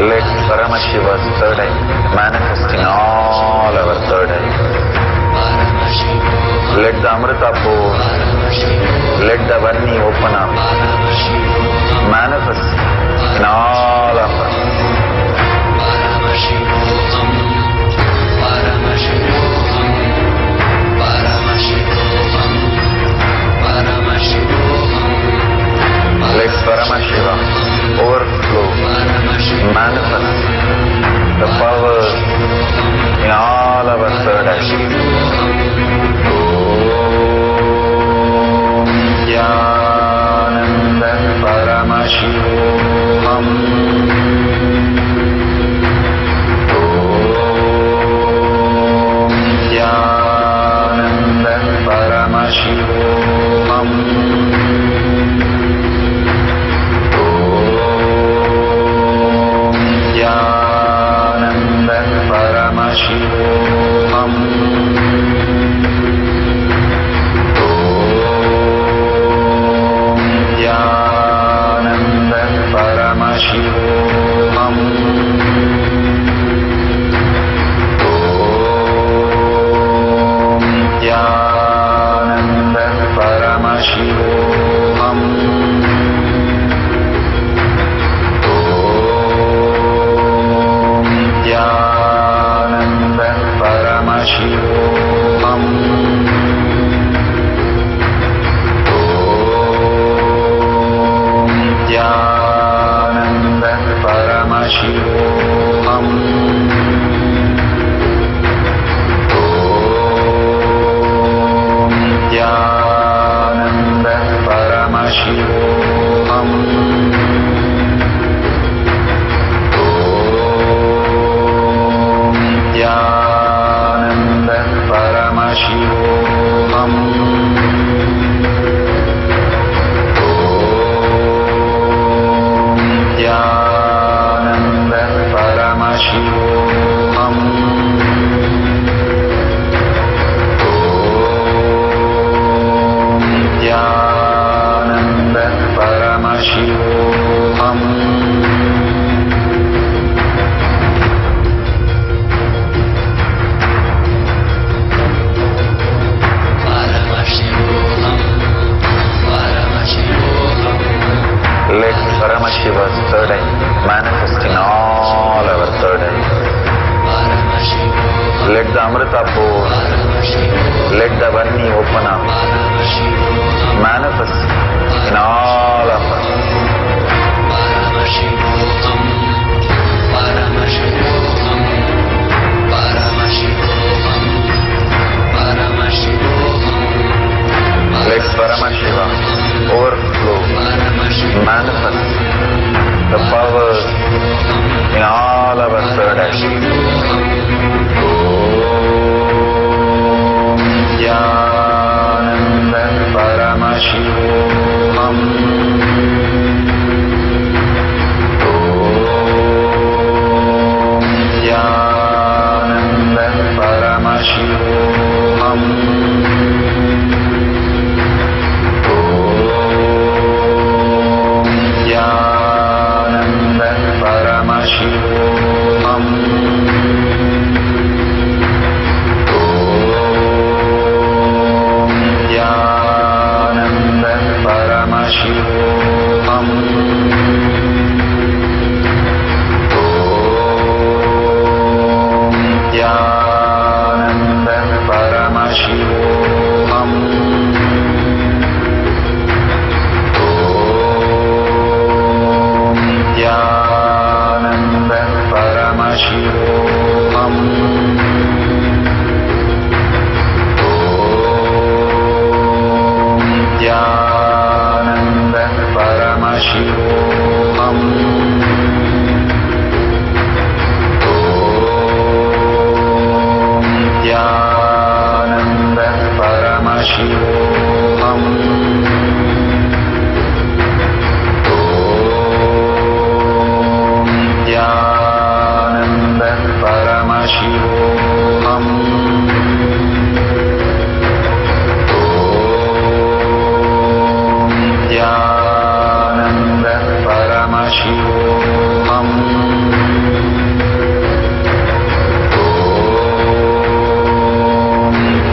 Let Paramashiva's third eye manifest in all our third eye. Let the Amrita pour, let the Varni open up, manifest in all of us. Let Paramashiva overflow, manifest the power in all our third eye. Nithyananda Paramashivam. Nithyananda Paramashivam. Nithyananda Paramashivam. Nithyananda Paramashivam. Nithyananda Paramashivam. Nithyananda Paramashivam. Nithyananda Paramashivam. Nithyananda Paramashivam. Nithyananda Paramashivam. Nithyananda Paramashivam. Nithyananda Paramashivam. Let Paramashiva's third eye manifest in all our third eye. Let the Amrita pour, let the Varni open up, manifest in all of us. Let Paramashiva overflow, manifest the power in all our third eye. Paramashivam. Nithyananda Paramashivam. Nithyananda Paramashivam. Nithyananda Paramashivam. Nithyananda Paramashivam. Nithyananda Paramashivam. Nithyananda Paramashivam. Nithyananda Paramashivam. Nithyananda Paramashivam. Nithyananda Paramashivam.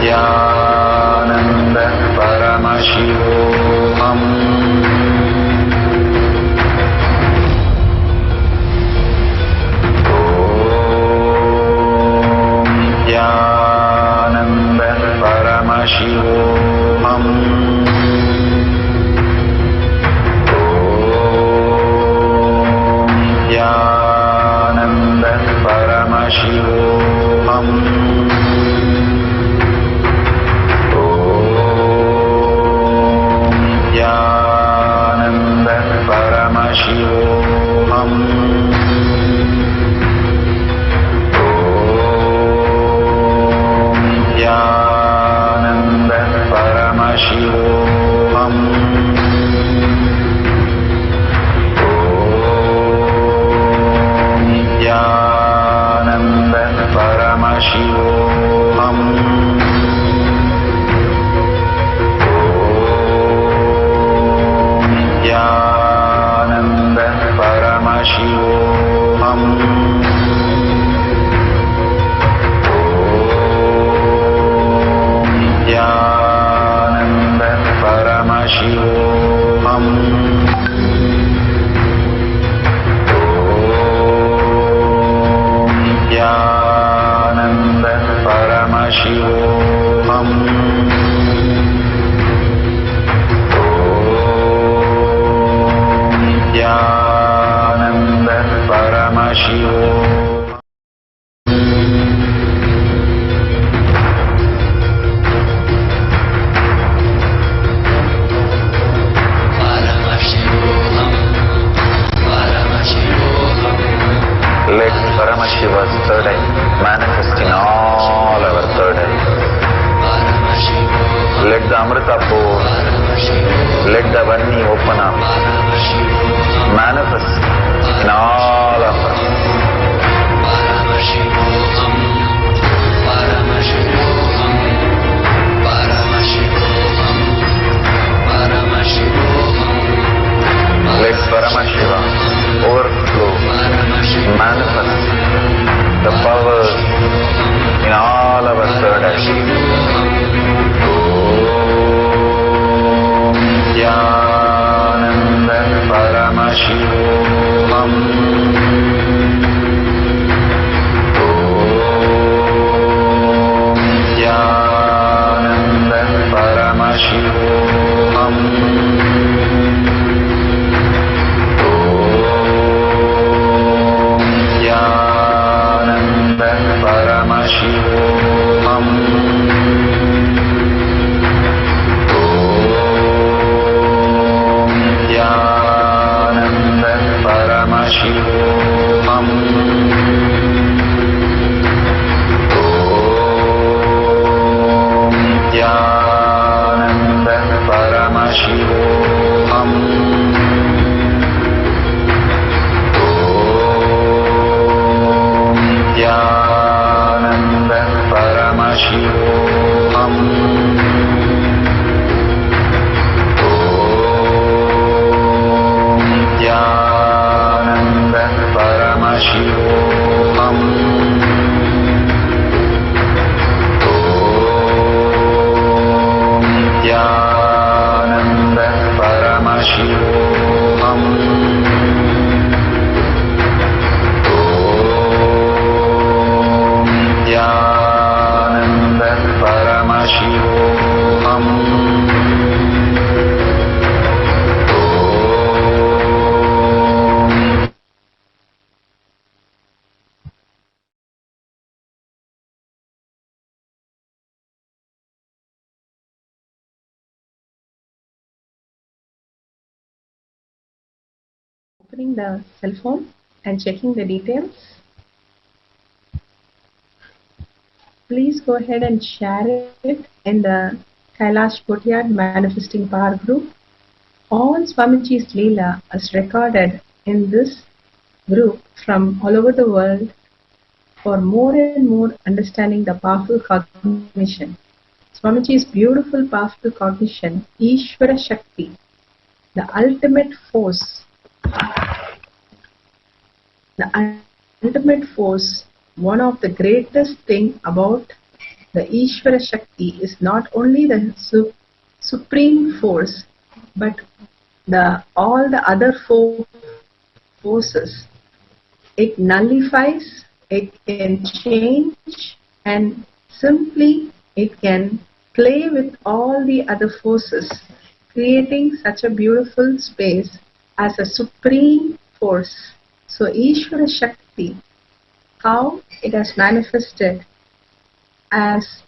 Nithyananda Paramashivam. Nithyananda Paramashivam. Nithyananda Paramashivam. Nithyananda Paramashivam. Nithyananda Paramashivam. Nithyananda Paramashivam. Nithyananda Paramashivam. Nithyananda Paramashivam. Nithyananda Paramashivam. Nithyananda Paramashivam. Let Paramashiva's third eye manifest in all our third eyes. Let the Amrita pour, let the Vani open up, manifest in all of us. Let Paramashiva overflow, manifest the powers in all our third eyes. Nithyananda Paramashivam. Nithyananda Paramashivam. Nithyananda Paramashivam. Nithyananda Paramashivam. Nithyananda Paramashivam. Paramashivam. Om Nithyananda Paramashivam. Om Nithyananda Paramashivam. Nithyananda Paramashivam. Opening the cell phone and checking the details. Please go ahead and share it in the Kailash Courtyard Manifesting Power group. All Swamiji's Leela is recorded in this group from all over the world for more and more understanding the powerful cognition. Swamiji's beautiful powerful cognition, Ishvara Shakti, the ultimate force. The ultimate force, one of the greatest thing about the Ishvara Shakti is not only the supreme force, but all the other four forces. It nullifies, it can change, and simply it can play with all the other forces, creating such a beautiful space as a supreme force. So Ishvara Shakti, how it has manifested as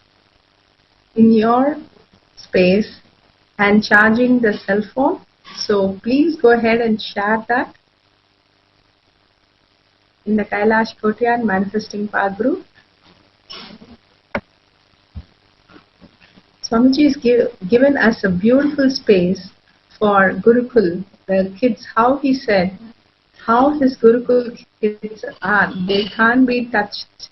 in your space and charging the cell phone. So please go ahead and share that in the Kailash Courtyard Manifesting Power group. Swamiji has given us a beautiful space for Gurukul, the kids, how he said, how his Gurukul kids are. They can't be touched.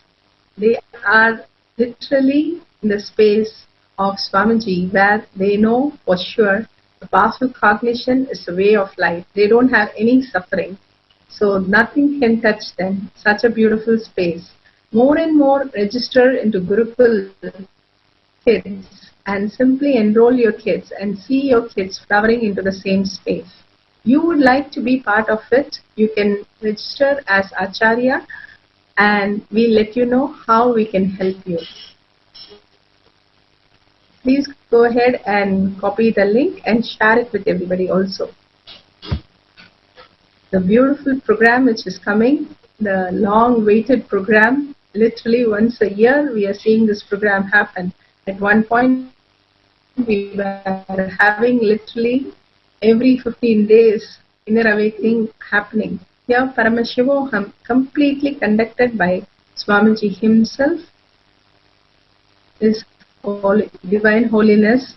They are literally in the space of Swamiji where they know for sure the powerful cognition is a way of life. They don't have any suffering. So nothing can touch them. Such a beautiful space. More and more register into Gurukul kids and simply enroll your kids and see your kids flowering into the same space. You would like to be part of it, you can register as Acharya and we'll let you know how we can help you. Please go ahead and copy the link and share it with everybody also. The beautiful program which is coming, the long waited program, literally once a year we are seeing this program happen. At one point we were having literally every 15 days inner awakening happening. Here Paramashivam completely conducted by Swamiji himself, His Divine Holiness,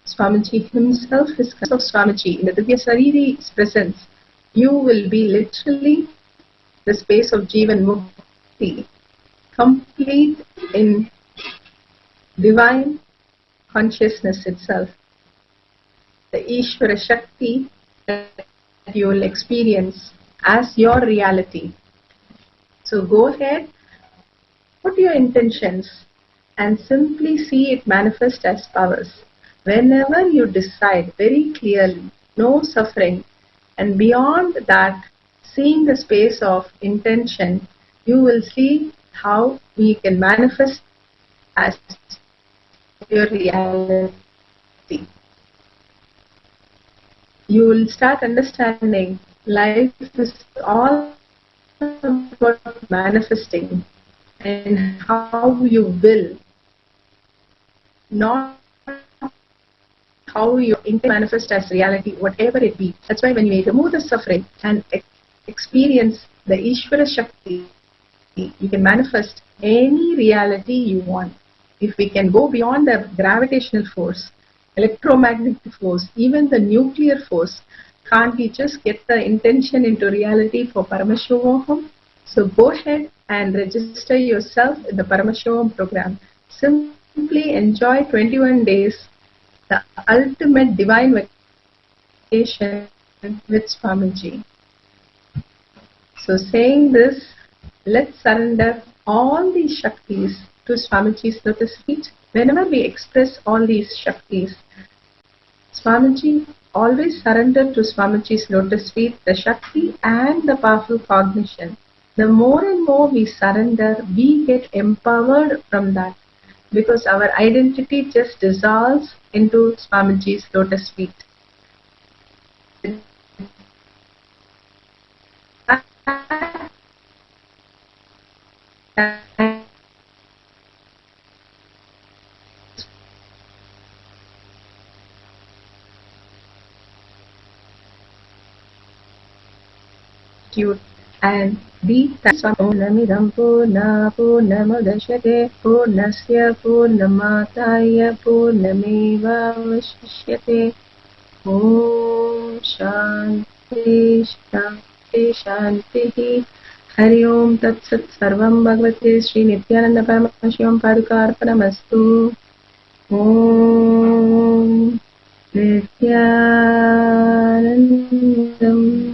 Swamiji himself, His of Swamiji in the Divya Sariri's presence. You will be literally the space of Jivan Mukti, complete in divine consciousness itself. The Ishvara Shakti that you will experience as your reality. So go ahead, put your intentions and simply see it manifest as powers. Whenever you decide very clearly, no suffering, and beyond that, seeing the space of intention, you will see how we can manifest as your reality. You will start understanding life is all about manifesting and how you will, not how you manifest as reality, whatever it be. That's why when you remove the suffering and experience the Ishvara Shakti, you can manifest any reality you want. If we can go beyond the gravitational force, electromagnetic force, even the nuclear force, can't we just get the intention into reality for Paramashivam? So go ahead and register yourself in the Paramashivam program. Simply enjoy 21 days, the ultimate divine vacation with Swamiji. So saying this, let's surrender all these Shaktis to Swamiji's lotus feet. Whenever we express all these Shaktis, Swamiji, always surrender to Swamiji's lotus feet, the Shakti and the powerful cognition. The more and more we surrender, we get empowered from that, because our identity just dissolves into Swamiji's lotus feet. And be Purnamidam Purna Purnamudachyate Purnasya Purnamataya Purnamevavashishyate. Om Shanti Shanti Shanti. Hari Om Tat Sat Sarvam Bhagavate Sri Nithyananda Paramashivam Padukarpanamastu. Om Nithyanandam